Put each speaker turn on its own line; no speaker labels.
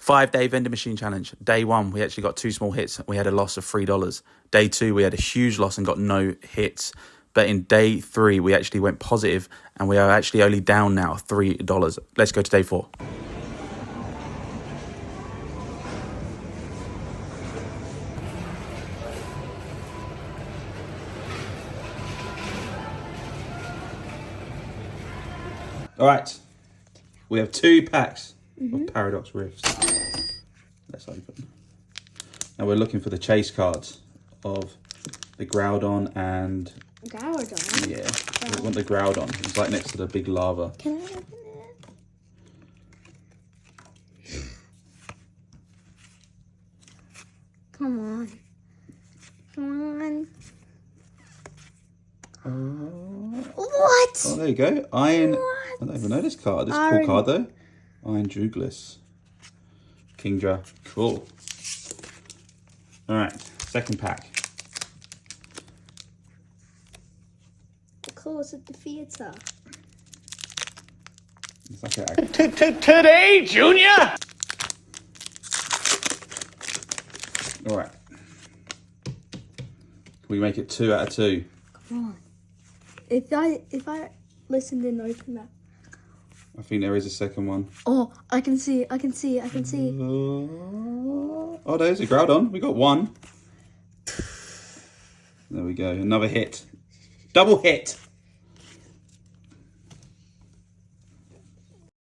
5-day vending machine challenge. Day 1, we actually got 2 small hits. We had a loss of $3. Day 2, we had a huge loss and got no hits. But in day 3, we actually went positive and we are actually only down now $3. Let's go to day 4. All right, we have 2 packs of Paradox Rifts. Let's open. Now we're looking for the chase cards of the Groudon and...
Groudon?
Yeah, we want the Groudon. It's like next to the big lava.
Can I open it? Come on. Come on. What?
Oh, there you go. Iron.
What?
I don't even know this card. This is a cool card though. Iron Douglas. Kingdra. Cool. All right. Second pack.
The Claws of the Theatre.
It's like a...
Today, Junior.
All right. Can we make it 2 out of 2?
Come on. If I listened and open that.
I think there is a second one.
Oh, I can see.
Oh, there's a Groudon. We got 1. There we go. Another hit. Double hit.